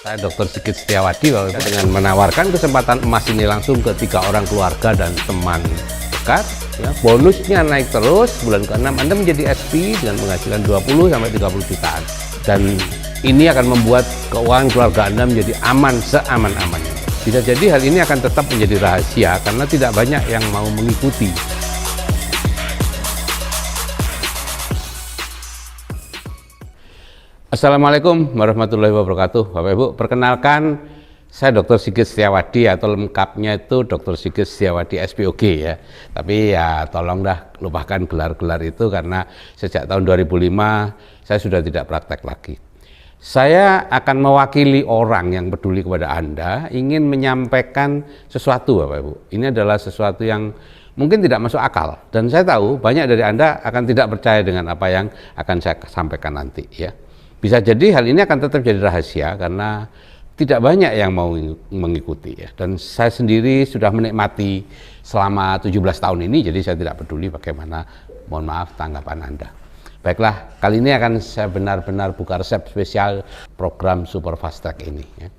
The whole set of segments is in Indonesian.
Saya Dr. Sigit Setiawadi dengan menawarkan kesempatan emas ini langsung ke 3 orang keluarga dan teman dekat. Ya, bonusnya naik terus, bulan ke-6 Anda menjadi SP dengan penghasilan 20 sampai 30 jutaan. Dan ini akan membuat keuangan keluarga Anda menjadi aman seaman-amannya. Bisa jadi hal ini akan tetap menjadi rahasia karena tidak banyak yang mau mengikuti. Assalamualaikum warahmatullahi wabarakatuh. Bapak Ibu, perkenalkan saya Dr. Sigit Setiawadi atau lengkapnya itu Dr. Sigit Setiawadi SPOG ya. Tapi ya tolong dah lupakan gelar-gelar itu karena sejak tahun 2005 saya sudah tidak praktek lagi. Saya akan mewakili orang yang peduli kepada Anda, ingin menyampaikan sesuatu Bapak Ibu. Ini adalah sesuatu yang mungkin tidak masuk akal dan saya tahu banyak dari Anda akan tidak percaya dengan apa yang akan saya sampaikan nanti ya. Bisa jadi hal ini akan tetap jadi rahasia karena tidak banyak yang mau mengikuti ya. Dan saya sendiri sudah menikmati selama 17 tahun ini, jadi saya tidak peduli bagaimana, mohon maaf, tanggapan Anda. Baiklah, kali ini akan saya benar-benar buka resep spesial program Super Fast Track ini ya.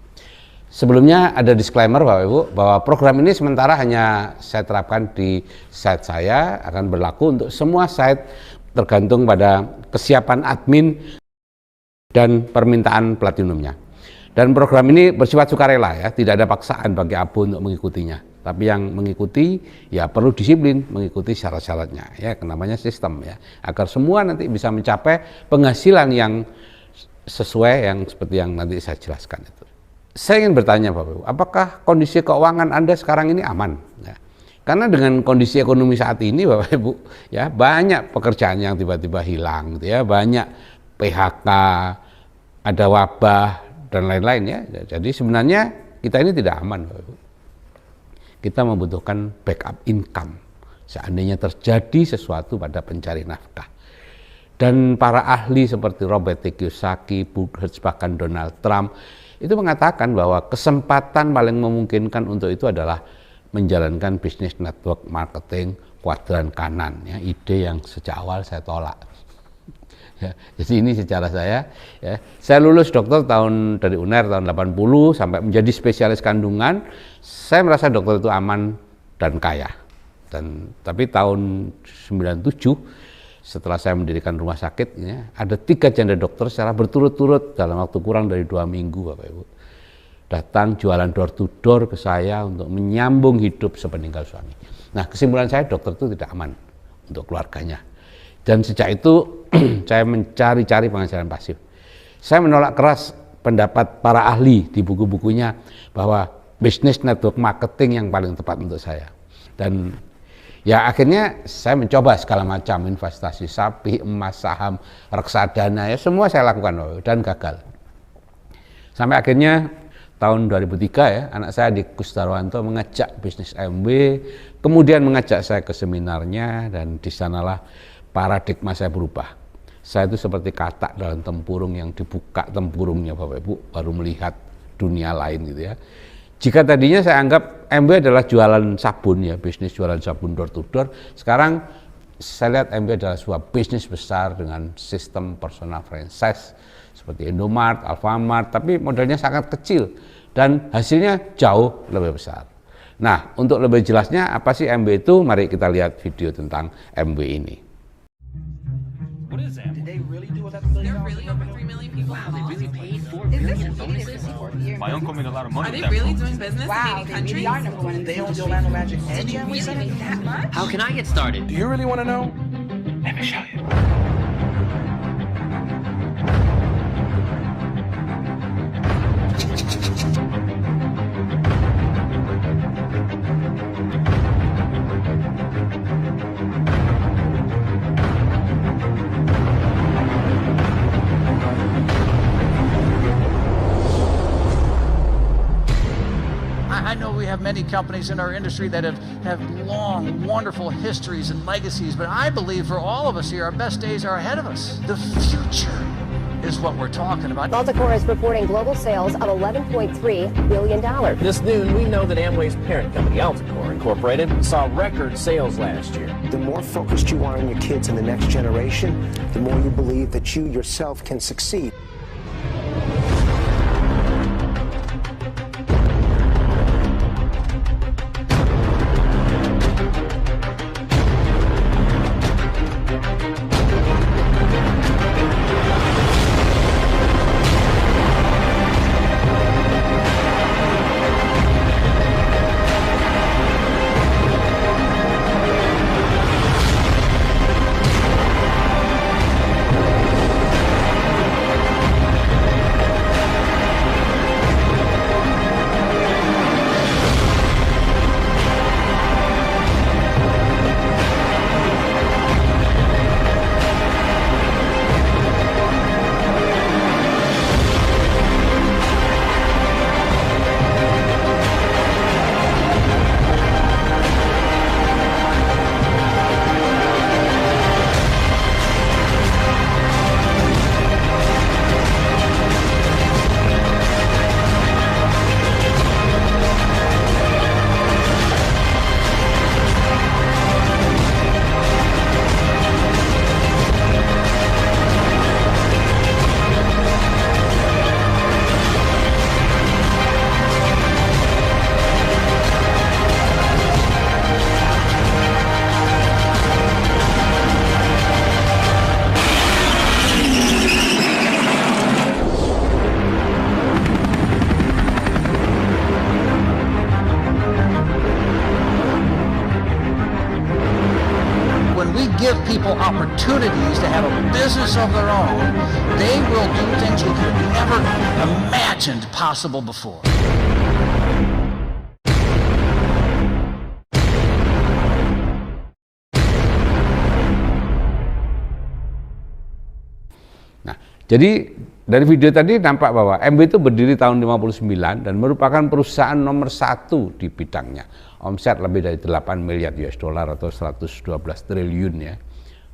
Sebelumnya ada disclaimer Bapak Ibu bahwa program ini sementara hanya saya terapkan di site saya, akan berlaku untuk semua site tergantung pada kesiapan admin dan permintaan platinumnya. Dan program ini bersifat sukarela ya, tidak ada paksaan bagi Abu untuk mengikutinya. Tapi yang mengikuti ya perlu disiplin mengikuti syarat-syaratnya ya, namanya sistem ya, agar semua nanti bisa mencapai penghasilan yang sesuai yang seperti yang nanti saya jelaskan itu. Saya ingin bertanya Bapak Ibu, apakah kondisi keuangan Anda sekarang ini aman? Ya. Karena dengan kondisi ekonomi saat ini Bapak Ibu ya, banyak pekerjaan yang tiba-tiba hilang gitu ya, banyak PHK, ada wabah dan lain-lain ya. Jadi sebenarnya kita ini tidak aman Bapak Ibu. Kita membutuhkan backup income seandainya terjadi sesuatu pada pencari nafkah. Dan para ahli seperti Robert T. Kiyosaki, Buchholz, bahkan Donald Trump itu mengatakan bahwa kesempatan paling memungkinkan untuk itu adalah menjalankan bisnis network marketing kuadran kanan ya, ide yang sejak awal saya tolak. Ya, jadi ini secara saya ya, saya lulus dokter dari UNER tahun 80 sampai menjadi spesialis kandungan. Saya merasa dokter itu aman dan kaya. Tapi tahun 97 setelah saya mendirikan rumah sakit ya, ada 3 janda dokter secara berturut-turut dalam waktu kurang dari 2 minggu Bapak Ibu datang jualan door to door ke saya untuk menyambung hidup sepeninggal suami. Nah, kesimpulan saya dokter itu tidak aman untuk keluarganya. Dan sejak itu saya mencari-cari penghasilan pasif. Saya menolak keras pendapat para ahli di buku-bukunya bahwa bisnis network marketing yang paling tepat untuk saya. Dan ya akhirnya saya mencoba segala macam investasi sapi, emas, saham, reksadana ya, semua saya lakukan dan gagal. Sampai akhirnya tahun 2003 ya, anak saya Adi Kusdarwanto mengajak bisnis MW, kemudian mengajak saya ke seminarnya dan di sanalah paradigma saya berubah. Saya itu seperti katak dalam tempurung yang dibuka tempurungnya Bapak Ibu, baru melihat dunia lain gitu ya. Jika tadinya saya anggap MW adalah jualan sabun ya, bisnis jualan sabun door to door, sekarang saya lihat MW adalah sebuah bisnis besar dengan sistem personal franchise seperti Indomart, Alfamart, tapi modalnya sangat kecil dan hasilnya jauh lebih besar. Nah, untuk lebih jelasnya apa sih MW itu, mari kita lihat video tentang MW ini. What is that? Did they really do $11 billion? They're really over 3 million people. Wow, they really paid $4 Is billion this bonuses? My My uncle made a lot of money Are with they that. really doing business Wow, in they 80 really countries? are number one in the They own the industry. Orlando Magic and Did you Jamley really Center? make that much? How can I get started? Do you really want to know? Let me show you. I know we have many companies in our industry that have long, wonderful histories and legacies, but I believe for all of us here, our best days are ahead of us. The future is what we're talking about. Multicor is reporting global sales of $11.3 billion. This noon, we know that Amway's parent company, Altacor Incorporated, saw record sales last year. The more focused you are on your kids and the next generation, the more you believe that you yourself can succeed. give people opportunities to have a business of their own, they will do things you could never imagined possible before. Nah, jadi dari video tadi nampak bahwa MB itu berdiri tahun 59 dan merupakan perusahaan nomor 1 di bidangnya. Omset lebih dari 8 miliar US dollar atau 112 triliun ya.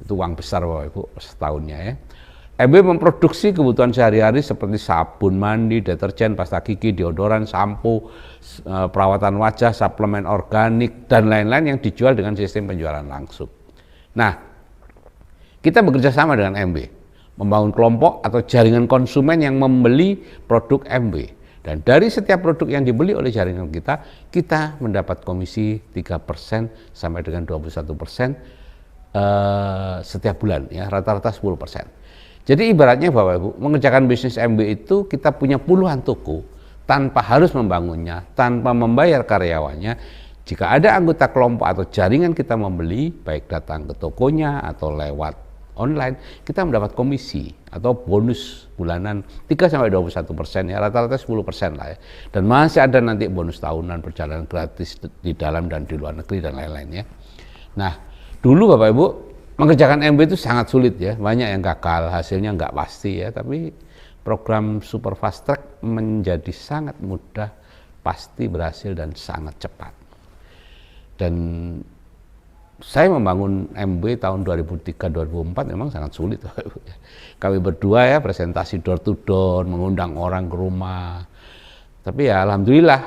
Itu uang besar Bapak Ibu setahunnya ya. MB memproduksi kebutuhan sehari-hari seperti sabun mandi, deterjen, pasta gigi, deodoran, sampo, perawatan wajah, suplemen organik, dan lain-lain yang dijual dengan sistem penjualan langsung. Nah, kita bekerja sama dengan MB. Membangun kelompok atau jaringan konsumen yang membeli produk MB. Dan dari setiap produk yang dibeli oleh jaringan kita mendapat komisi 3% sampai dengan 21% setiap bulan, ya rata-rata 10%. Jadi ibaratnya Bapak Ibu, mengerjakan bisnis MB itu kita punya puluhan toko tanpa harus membangunnya, tanpa membayar karyawannya. Jika ada anggota kelompok atau jaringan kita membeli, baik datang ke tokonya atau lewat online, kita mendapat komisi atau bonus bulanan 3-21% ya, rata-rata 10% lah ya. Dan masih ada nanti bonus tahunan, perjalanan gratis di dalam dan di luar negeri dan lain-lain ya. Nah, dulu Bapak Ibu mengerjakan MB itu sangat sulit ya, banyak yang gagal, hasilnya nggak pasti ya, tapi program Super Fast Track menjadi sangat mudah, pasti berhasil dan sangat cepat. Dan saya membangun MB tahun 2003-2004 memang sangat sulit. Kami berdua ya presentasi door to door, mengundang orang ke rumah. Tapi ya alhamdulillah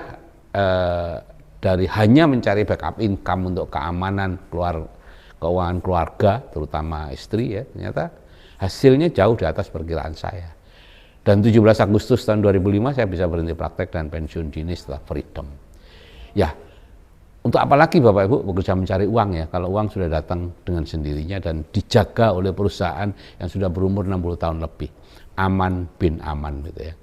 dari hanya mencari backup income untuk keamanan keuangan keluarga, terutama istri ya, ternyata hasilnya jauh di atas perkiraan saya. Dan 17 Agustus tahun 2005 saya bisa berhenti praktek dan pensiun dini setelah freedom. Ya, untuk apa lagi Bapak Ibu bekerja mencari uang ya, kalau uang sudah datang dengan sendirinya dan dijaga oleh perusahaan yang sudah berumur 60 tahun lebih. Aman bin aman gitu ya.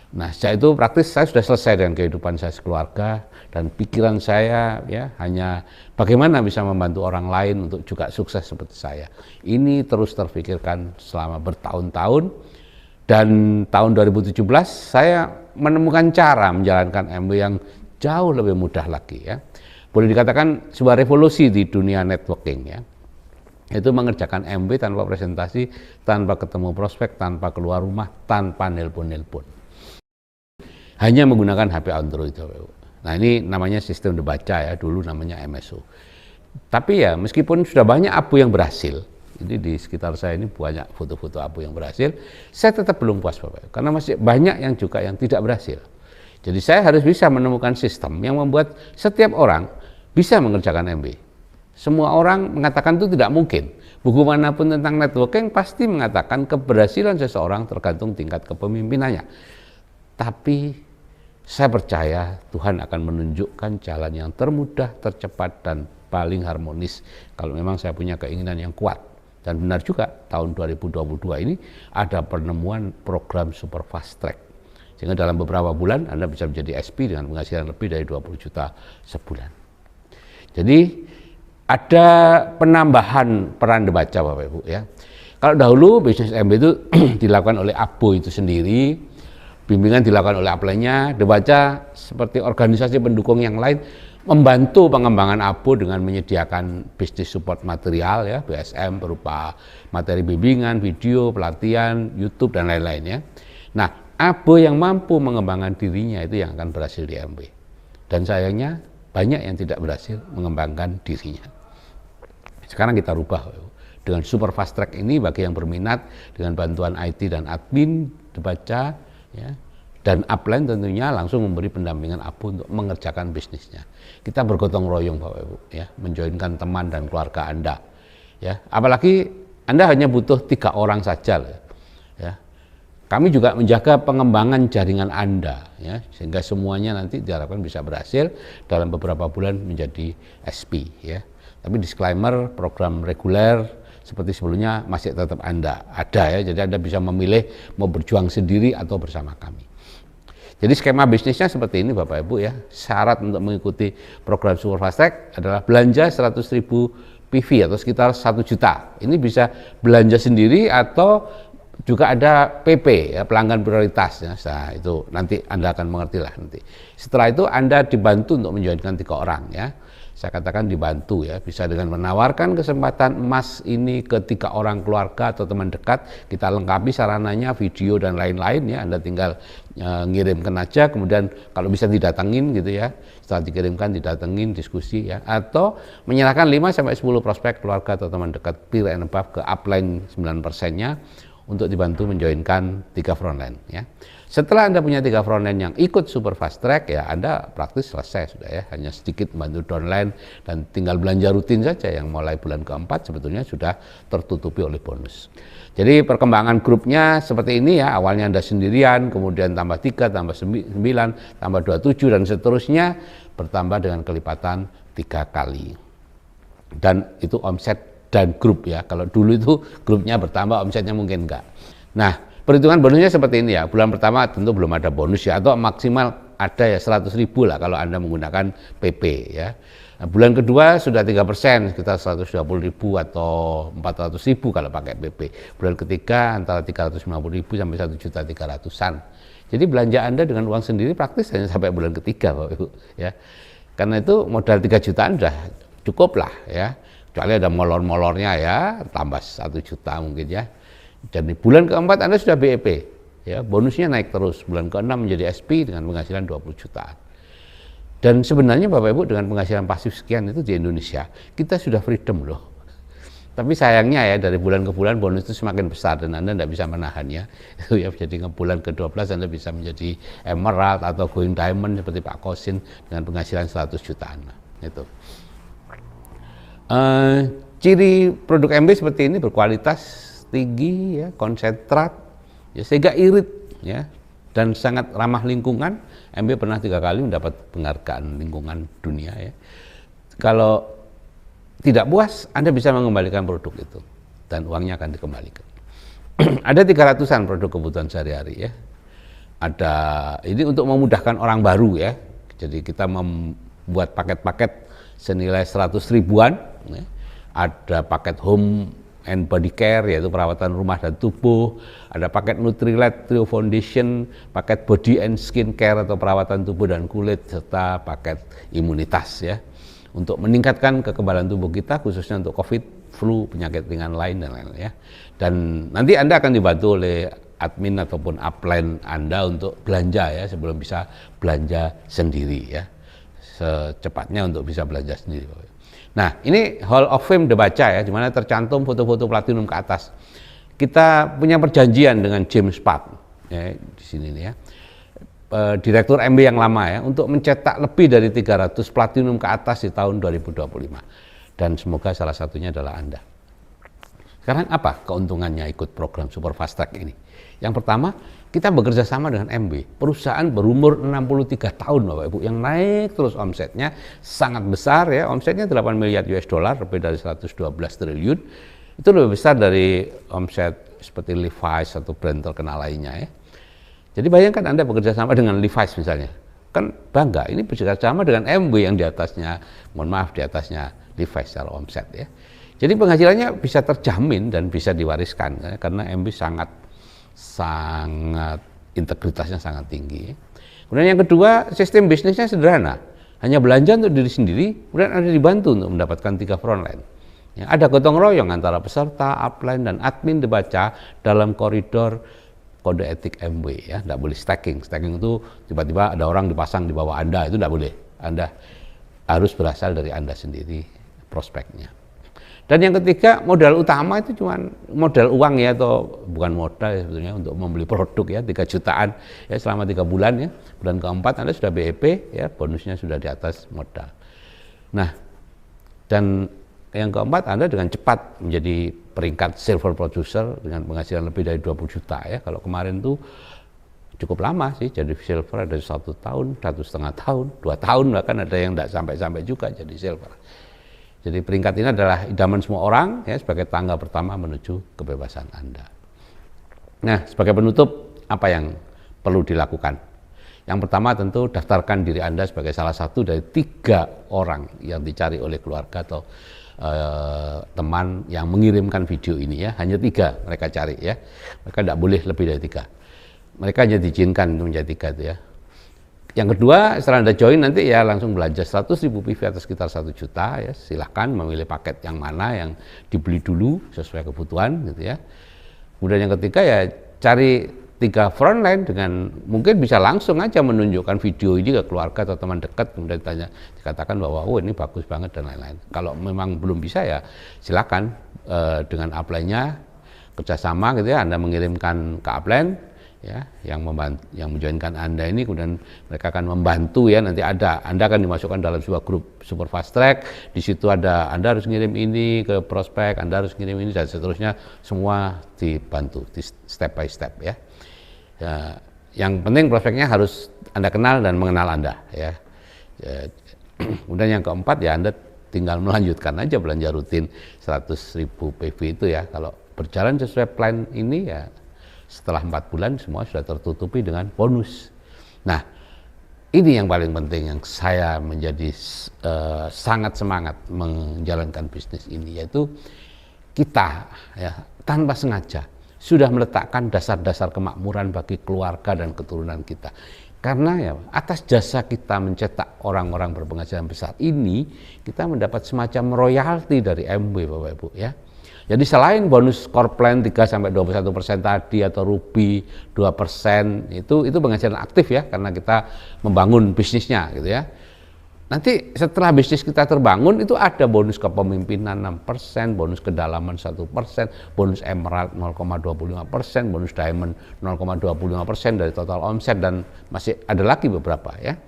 Nah, sejak itu praktis saya sudah selesai dengan kehidupan saya sekeluarga dan pikiran saya ya hanya bagaimana bisa membantu orang lain untuk juga sukses seperti saya. Ini terus terpikirkan selama bertahun-tahun dan tahun 2017 saya menemukan cara menjalankan MB yang jauh lebih mudah lagi ya. Boleh dikatakan sebuah revolusi di dunia networking ya. Itu mengerjakan MB tanpa presentasi, tanpa ketemu prospek, tanpa keluar rumah, tanpa nelpon-nelpon. Hanya menggunakan HP Android. Nah, ini namanya sistem dibaca ya, dulu namanya MSO. Tapi ya meskipun sudah banyak abu yang berhasil, ini di sekitar saya ini banyak foto-foto abu yang berhasil, saya tetap belum puas Bapak, karena masih banyak yang juga yang tidak berhasil. Jadi saya harus bisa menemukan sistem yang membuat setiap orang bisa mengerjakan MB. Semua orang mengatakan itu tidak mungkin. Buku manapun tentang networking pasti mengatakan keberhasilan seseorang tergantung tingkat kepemimpinannya. Tapi saya percaya Tuhan akan menunjukkan jalan yang termudah, tercepat, dan paling harmonis kalau memang saya punya keinginan yang kuat. Dan benar juga, tahun 2022 ini ada penemuan program Super Fast Track. Sehingga dalam beberapa bulan Anda bisa menjadi SP dengan penghasilan lebih dari 20 juta sebulan. Jadi ada penambahan peran dibaca Bapak Ibu ya. Kalau dahulu bisnis MB itu dilakukan oleh ABO itu sendiri, bimbingan dilakukan oleh upline-nya, dibaca seperti organisasi pendukung yang lain membantu pengembangan ABO dengan menyediakan bisnis support material ya, BSM berupa materi bimbingan, video, pelatihan, YouTube dan lain-lain ya. Nah, ABO yang mampu mengembangkan dirinya itu yang akan berhasil di MB. Dan sayangnya banyak yang tidak berhasil mengembangkan dirinya. Sekarang kita rubah dengan Super Fast Track ini bagi yang berminat dengan bantuan IT dan admin dibaca ya, dan upline tentunya langsung memberi pendampingan ABO untuk mengerjakan bisnisnya. Kita bergotong royong Bapak Ibu ya, menjoinkan teman dan keluarga Anda ya. Apalagi Anda hanya butuh 3 orang saja ya. Kami juga menjaga pengembangan jaringan Anda ya, sehingga semuanya nanti diharapkan bisa berhasil dalam beberapa bulan menjadi SP ya. Tapi disclaimer, program reguler seperti sebelumnya masih tetap Anda ada ya. Jadi Anda bisa memilih mau berjuang sendiri atau bersama kami. Jadi skema bisnisnya seperti ini Bapak Ibu ya. Syarat untuk mengikuti program Super Fast Track adalah belanja 100.000 PV atau sekitar 1 juta. Ini bisa belanja sendiri atau juga ada PP ya, pelanggan prioritas ya. Nah, itu nanti Anda akan mengerti lah nanti. Setelah itu Anda dibantu untuk menjoinkan 3 orang ya. Saya katakan dibantu ya, bisa dengan menawarkan kesempatan emas ini ke 3 orang keluarga atau teman dekat, kita lengkapi sarananya, video dan lain-lain ya, Anda tinggal ngirimkan aja, kemudian kalau bisa didatengin gitu ya, setelah dikirimkan didatengin, diskusi ya, atau menyerahkan 5-10 prospek keluarga atau teman dekat peer and above ke upline 9%-nya untuk dibantu menjoinkan 3 frontline ya. Setelah Anda punya 3 frontline yang ikut super fast track ya, Anda praktis selesai sudah ya, hanya sedikit bantu downline dan tinggal belanja rutin saja yang mulai bulan ke-4 sebetulnya sudah tertutupi oleh bonus. Jadi perkembangan grupnya seperti ini ya, awalnya Anda sendirian, kemudian tambah 3, tambah 9, tambah 27 dan seterusnya, bertambah dengan kelipatan 3 kali. Dan itu omset dan grup ya, kalau dulu itu grupnya bertambah, omsetnya mungkin enggak. Nah, perhitungan bonusnya seperti ini ya, bulan pertama tentu belum ada bonus ya, atau maksimal ada ya 100.000 lah kalau Anda menggunakan PP ya. Nah, bulan kedua sudah 3%, sekitar 120.000 atau 400.000 kalau pakai PP. Bulan ketiga antara 350.000 sampai 1.300.000-an. Jadi belanja Anda dengan uang sendiri praktis hanya sampai bulan ketiga Bapak Ibu ya. Karena itu modal 3 jutaan sudah cukup lah ya. Kecuali ada molor-molornya ya, tambah 1 juta mungkin ya. Dan di bulan ke-4 Anda sudah BEP, ya, bonusnya naik terus. Bulan ke-6 menjadi SP dengan penghasilan 20 jutaan. Dan sebenarnya Bapak Ibu dengan penghasilan pasif sekian itu di Indonesia, kita sudah freedom loh. Tapi sayangnya ya dari bulan ke bulan bonus itu semakin besar dan Anda tidak bisa menahannya. Itu ya, jadi ke bulan ke-12 Anda bisa menjadi Emerald atau Going Diamond seperti Pak Kosin dengan penghasilan 100 jutaan. Itu. Ciri produk MB seperti ini berkualitas tinggi ya, konsentrat ya, sehingga irit ya, dan sangat ramah lingkungan. MB pernah 3 kali mendapat penghargaan lingkungan dunia ya. Kalau tidak puas, Anda bisa mengembalikan produk itu dan uangnya akan dikembalikan. Ada 300-an produk kebutuhan sehari-hari ya. Ada ini untuk memudahkan orang baru ya. Jadi kita membuat paket-paket senilai 100 ribuan ya. Ada paket home and body care yaitu perawatan rumah dan tubuh, ada paket Nutrilite Trio Foundation, paket body and skin care atau perawatan tubuh dan kulit, serta paket imunitas ya, untuk meningkatkan kekebalan tubuh kita khususnya untuk COVID, flu, penyakit ringan lain dan lain-lain ya. Dan nanti Anda akan dibantu oleh admin ataupun upline Anda untuk belanja ya, sebelum bisa belanja sendiri ya, secepatnya untuk bisa belanja sendiri. Nah, ini Hall of Fame dibaca ya, di mana tercantum foto-foto platinum ke atas. Kita punya perjanjian dengan James Park ya, di sini nih ya, direktur MB yang lama ya, untuk mencetak lebih dari 300 platinum ke atas di tahun 2025. Dan semoga salah satunya adalah Anda. Sekarang apa keuntungannya ikut program Super Fast Track ini? Yang pertama, kita bekerja sama dengan MB, perusahaan berumur 63 tahun Bapak Ibu, yang naik terus omsetnya sangat besar ya, omsetnya 8 miliar US dollar, lebih dari 112 triliun. Itu lebih besar dari omset seperti Levi's atau brand terkenal lainnya ya. Jadi bayangkan Anda bekerja sama dengan Levi's misalnya, kan bangga, ini bekerja sama dengan MB yang di atasnya, mohon maaf, di atasnya Levi's secara omset ya. Jadi penghasilannya bisa terjamin dan bisa diwariskan ya, karena MB sangat integritasnya sangat tinggi. Kemudian yang kedua, sistem bisnisnya sederhana, hanya belanja untuk diri sendiri, kemudian Anda dibantu untuk mendapatkan 3 frontline. Ya, ada gotong royong antara peserta, upline dan admin dibaca dalam koridor kode etik MB ya, tidak boleh stacking. Stacking itu tiba-tiba ada orang dipasang di bawah Anda, itu tidak boleh. Anda harus berasal dari Anda sendiri prospeknya. Dan yang ketiga, modal utama itu cuma modal uang ya, atau bukan modal ya sebetulnya, untuk membeli produk ya, 3 jutaan ya selama 3 bulan ya. Bulan ke-4 Anda sudah BEP ya, bonusnya sudah di atas modal. Nah, dan yang keempat, Anda dengan cepat menjadi peringkat silver producer dengan penghasilan lebih dari 20 juta ya. Kalau kemarin tuh cukup lama sih jadi silver, ada 1 tahun, 1,5 tahun, 2 tahun, bahkan ada yang tidak sampai-sampai juga jadi silver. Jadi peringkat ini adalah idaman semua orang ya, sebagai tangga pertama menuju kebebasan Anda. Nah, sebagai penutup, apa yang perlu dilakukan? Yang pertama tentu daftarkan diri Anda sebagai salah satu dari 3 orang yang dicari oleh keluarga atau teman yang mengirimkan video ini ya, hanya 3 mereka cari ya, mereka tidak boleh lebih dari 3, mereka hanya diizinkan untuk menjadi 3 itu ya. Yang kedua, setelah Anda join nanti ya langsung belanja 100.000 PV atau sekitar 1 juta ya, silahkan memilih paket yang mana yang dibeli dulu sesuai kebutuhan gitu ya. Kemudian yang ketiga ya cari 3 frontline dengan mungkin bisa langsung aja menunjukkan video ini ke keluarga atau teman dekat, kemudian dikatakan bahwa oh ini bagus banget dan lain-lain. Kalau memang belum bisa ya silakan dengan upline-nya kerjasama gitu ya, Anda mengirimkan ke upline ya yang menjoinkan Anda ini, kemudian mereka akan membantu ya, nanti Anda akan dimasukkan dalam sebuah grup super fast track, di situ ada Anda harus ngirim ini ke prospek, Anda harus ngirim ini dan seterusnya, semua dibantu di step by step ya. Ya, yang penting prospeknya harus Anda kenal dan mengenal Anda ya. Kemudian yang keempat ya Anda tinggal melanjutkan aja belanja rutin 100.000 PV itu ya. Kalau berjalan sesuai plan ini ya setelah 4 bulan semua sudah tertutupi dengan bonus. Nah, ini yang paling penting yang saya menjadi sangat semangat menjalankan bisnis ini, yaitu kita ya tanpa sengaja sudah meletakkan dasar-dasar kemakmuran bagi keluarga dan keturunan kita. Karena ya atas jasa kita mencetak orang-orang berpenghasilan besar ini, kita mendapat semacam royalti dari MW Bapak Ibu ya. Jadi selain bonus core plan 3-21% tadi atau Ruby 2%, itu penghasilan aktif ya, karena kita membangun bisnisnya gitu ya. Nanti setelah bisnis kita terbangun itu ada bonus kepemimpinan 6%, bonus kedalaman 1%, bonus emerald 0,25%, bonus diamond 0,25% dari total omset, dan masih ada lagi beberapa ya.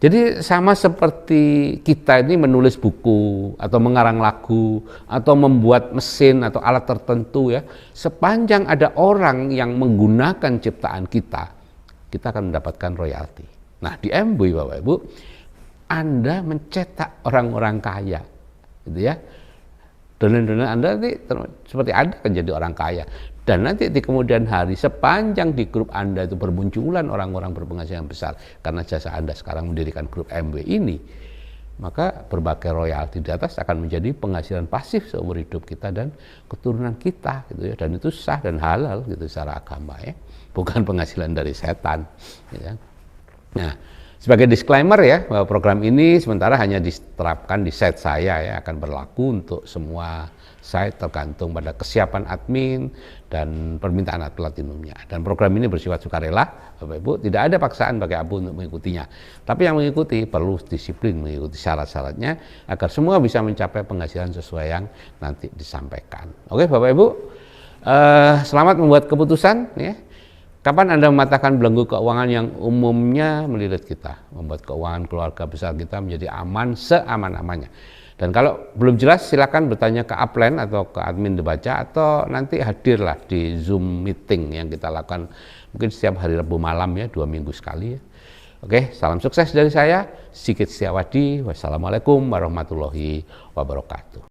Jadi sama seperti kita ini menulis buku atau mengarang lagu atau membuat mesin atau alat tertentu ya, sepanjang ada orang yang menggunakan ciptaan kita, kita akan mendapatkan royalti. Nah di MW Bapak Ibu, Anda mencetak orang-orang kaya gitu ya. Donatur Anda nanti seperti Anda akan jadi orang kaya. Dan nanti di kemudian hari sepanjang di grup Anda itu bermunculan orang-orang berpenghasilan besar karena jasa Anda sekarang mendirikan grup MW ini, maka berbagai royalti di atas akan menjadi penghasilan pasif seumur hidup kita dan keturunan kita gitu ya. Dan itu sah dan halal gitu secara agama ya, bukan penghasilan dari setan ya. Nah, sebagai disclaimer ya, bahwa program ini sementara hanya diterapkan di site saya ya, akan berlaku untuk semua site tergantung pada kesiapan admin dan permintaan ad platinumnya. Dan program ini bersifat sukarela, Bapak Ibu, tidak ada paksaan bagi Abu untuk mengikutinya. Tapi yang mengikuti perlu disiplin mengikuti syarat-syaratnya agar semua bisa mencapai penghasilan sesuai yang nanti disampaikan. Oke Bapak Ibu, selamat membuat keputusan ya. Kapan Anda mematahkan belenggu keuangan yang umumnya melilit kita, membuat keuangan keluarga besar kita menjadi aman seaman-amannya. Dan kalau belum jelas silakan bertanya ke upline atau ke admin Dibaca, atau nanti hadirlah di Zoom meeting yang kita lakukan mungkin setiap hari Rabu malam ya, 2 minggu sekali ya. Oke, salam sukses dari saya, Sigit Setiawadi. Wassalamualaikum warahmatullahi wabarakatuh.